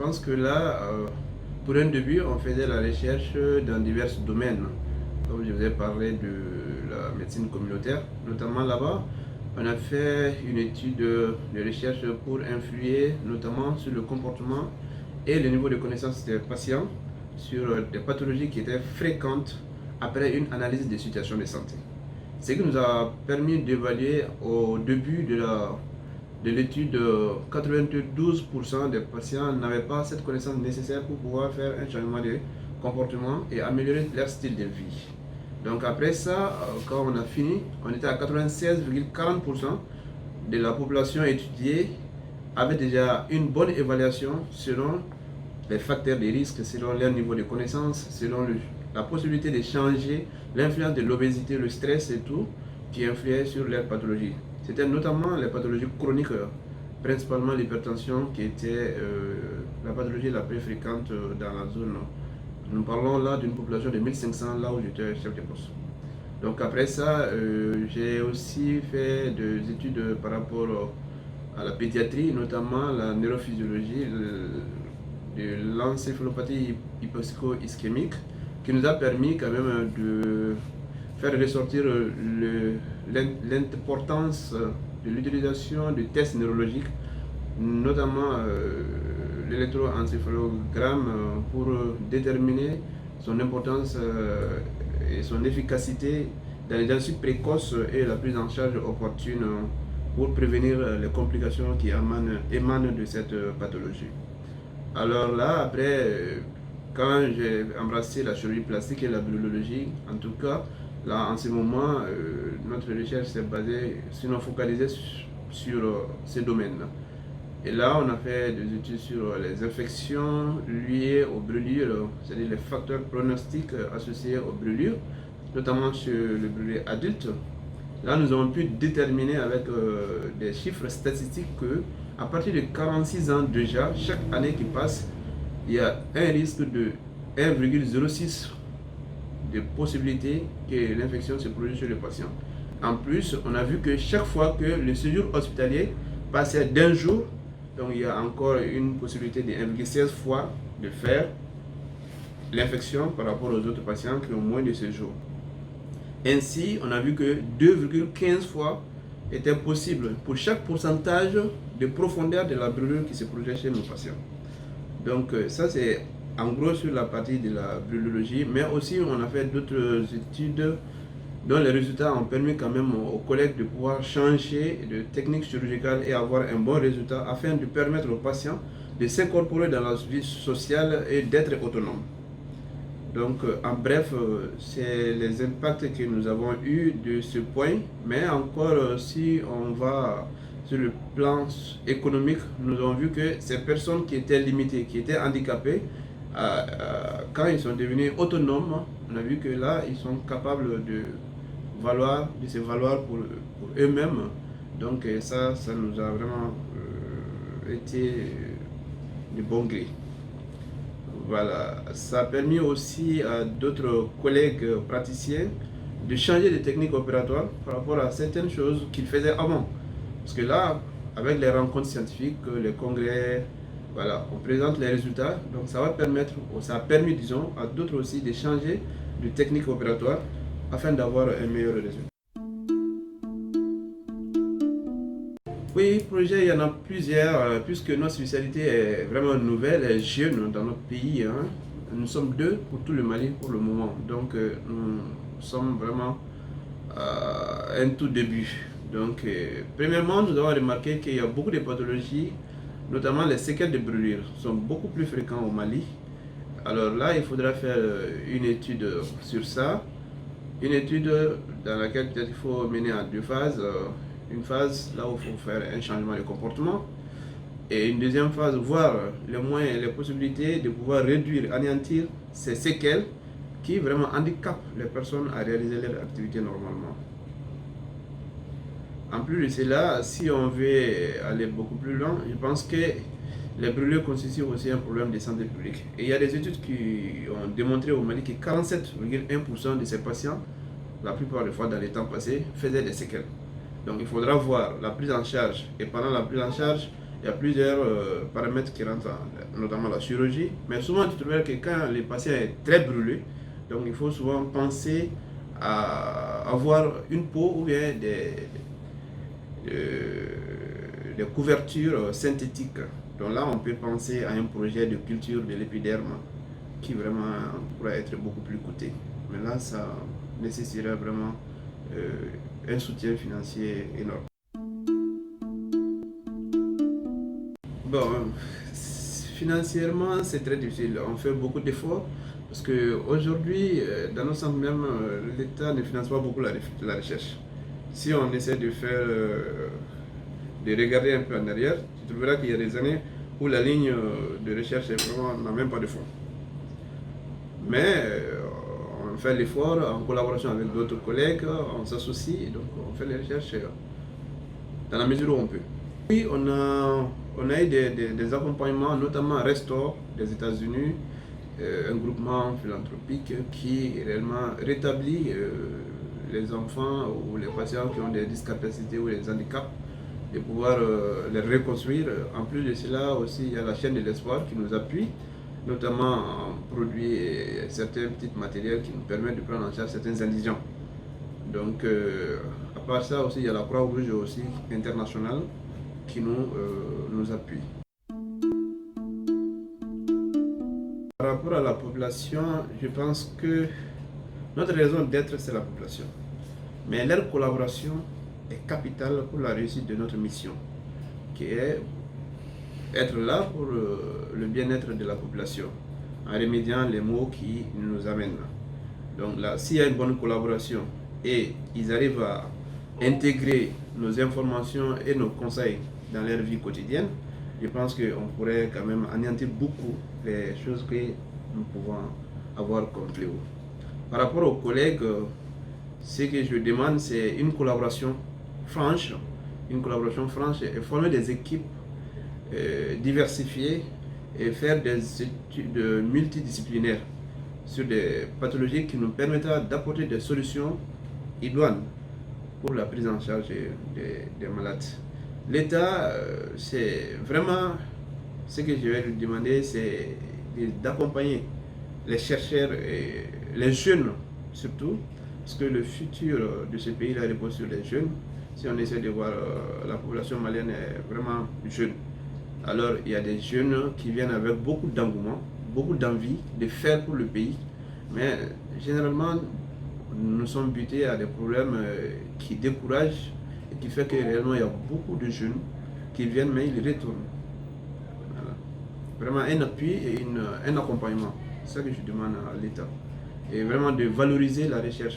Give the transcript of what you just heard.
pense que là, pour un début, on faisait la recherche dans divers domaines. Comme je vous ai parlé de la médecine communautaire, notamment là-bas, on a fait une étude de recherche pour influer notamment sur le comportement et le niveau de connaissance des patients sur des pathologies qui étaient fréquentes après une analyse des situations de santé. Ce qui nous a permis d'évaluer au début de l'étude, 92% des patients n'avaient pas cette connaissance nécessaire pour pouvoir faire un changement de comportement et améliorer leur style de vie. Donc après ça, quand on a fini, on était à 96,40% de la population étudiée avait déjà une bonne évaluation selon les facteurs de risque, selon leur niveau de connaissance, selon la possibilité de changer l'influence de l'obésité, le stress et tout, qui influait sur leur pathologie. C'était notamment les pathologies chroniques, principalement l'hypertension, qui était la pathologie la plus fréquente dans la zone. Nous parlons là d'une population de 1500, là où j'étais chef de poste. Donc après ça, j'ai aussi fait des études par rapport à la pédiatrie, notamment la neurophysiologie, de l'encéphalopathie hypoxico-ischémique, qui nous a permis quand même de faire ressortir l'importance de l'utilisation de tests neurologiques, notamment l'électroencéphalogramme pour déterminer son importance et son efficacité dans les diagnostics précoces et la prise en charge opportune pour prévenir les complications qui émanent de cette pathologie. Alors là, après, quand j'ai embrassé la chirurgie plastique et la biologie, en tout cas, là, en ce moment, notre recherche s'est basée, sinon focalisée sur ces domaines-là. Et là, on a fait des études sur les infections liées aux brûlures, c'est-à-dire les facteurs pronostiques associés aux brûlures, notamment sur les brûlures adultes. Là, nous avons pu déterminer avec des chiffres statistiques que à partir de 46 ans déjà, chaque année qui passe, il y a un risque de 1,06 de possibilité que l'infection se produise chez le patient. En plus, on a vu que chaque fois que le séjour hospitalier passait d'un jour, donc il y a encore une possibilité de 1,16 fois de faire l'infection par rapport aux autres patients qui ont moins de séjours. Ainsi, on a vu que 2,15 fois était possible pour chaque pourcentage de profondeur de la brûlure qui se produisait chez nos patients. Donc ça c'est en gros sur la partie de la brûlurologie, mais aussi on a fait d'autres études dont les résultats ont permis quand même aux collègues de pouvoir changer de technique chirurgicale et avoir un bon résultat afin de permettre aux patients de s'incorporer dans la vie sociale et d'être autonomes. Donc en bref, c'est les impacts que nous avons eus de ce point, mais encore si on va sur le plan économique, nous avons vu que ces personnes qui étaient limitées, qui étaient handicapées, quand ils sont devenus autonomes, on a vu que là, ils sont capables de se valoir pour eux-mêmes. Donc ça nous a vraiment été de bon gré. Voilà, ça a permis aussi à d'autres collègues praticiens de changer de technique opératoire par rapport à certaines choses qu'ils faisaient avant. Parce que là, avec les rencontres scientifiques, les congrès, voilà, on présente les résultats. Donc ça va permettre, ça a permis, disons, à d'autres aussi de changer de technique opératoire afin d'avoir un meilleur résultat. Oui, projet, il y en a plusieurs, puisque notre spécialité est vraiment nouvelle, est jeune dans notre pays. Hein. Nous sommes deux pour tout le Mali pour le moment. Donc, nous sommes vraiment à un tout début. Donc, premièrement, nous avons remarqué qu'il y a beaucoup de pathologies, notamment les séquelles de brûlure, sont beaucoup plus fréquentes au Mali. Alors là, il faudra faire une étude sur ça. Une étude dans laquelle peut-être il faut mener en deux phases. Une phase là où il faut faire un changement de comportement et une deuxième phase, voir les moyens et les possibilités de pouvoir réduire, anéantir ces séquelles qui vraiment handicapent les personnes à réaliser leur activité normalement. En plus de cela, si on veut aller beaucoup plus loin, je pense que les brûlures constituent aussi un problème de santé publique. Et il y a des études qui ont démontré au Mali que 47,1% de ces patients, la plupart des fois dans les temps passés, faisaient des séquelles. Donc il faudra voir la prise en charge et pendant la prise en charge, Il y a plusieurs paramètres qui rentrent, notamment la chirurgie. Mais souvent, tu trouves que quand le patient est très brûlé, donc il faut souvent penser à avoir une peau ou bien des couvertures synthétiques. Donc là, on peut penser à un projet de culture de l'épiderme qui vraiment pourrait être beaucoup plus coûteux. Mais là, ça nécessiterait vraiment un soutien financier énorme. Bon, financièrement, c'est très difficile. On fait beaucoup d'efforts parce qu'aujourd'hui, dans nos centres même, l'État ne finance pas beaucoup la recherche. Si on essaie de faire, de regarder un peu en arrière, tu trouveras qu'il y a des années où la ligne de recherche n'a même pas de fonds. Mais on fait l'effort en collaboration avec d'autres collègues, on s'associe et donc on fait les recherches dans la mesure où on peut. Oui, on a eu des accompagnements, notamment Restore des États-Unis, un groupement philanthropique qui réellement rétablit les enfants ou les patients qui ont des discapacités ou des handicaps, de pouvoir les reconstruire. En plus de cela, aussi, il y a la chaîne de l'espoir qui nous appuie, notamment en produits et certains petits matériels qui nous permettent de prendre en charge certains indigents. Donc, à part ça aussi, il y a la Croix-Rouge aussi internationale qui nous appuie. Par rapport à la population, je pense que notre raison d'être, c'est la population. Mais leur collaboration est capitale pour la réussite de notre mission, qui est être là pour le bien-être de la population, en remédiant les maux qui nous amènent. Donc là, s'il y a une bonne collaboration et ils arrivent à intégrer nos informations et nos conseils dans leur vie quotidienne, je pense qu'on pourrait quand même anéantir beaucoup les choses que nous pouvons avoir comme fléau. Par rapport aux collègues, ce que je demande, c'est une collaboration franche et former des équipes diversifiées et faire des études multidisciplinaires sur des pathologies qui nous permettra d'apporter des solutions idoines pour la prise en charge des malades. L'État, c'est vraiment ce que je vais lui demander, c'est d'accompagner les chercheurs et les jeunes surtout, parce que le futur de ce pays repose sur les jeunes. Si on essaie de voir, la population malienne est vraiment jeune. Alors il y a des jeunes qui viennent avec beaucoup d'engouement, beaucoup d'envie de faire pour le pays, mais généralement nous sommes butés à des problèmes qui découragent et qui fait que réellement il y a beaucoup de jeunes qui viennent mais ils retournent. Voilà. Vraiment un appui et un accompagnement, c'est ça que je demande à l'État, et vraiment de valoriser la recherche.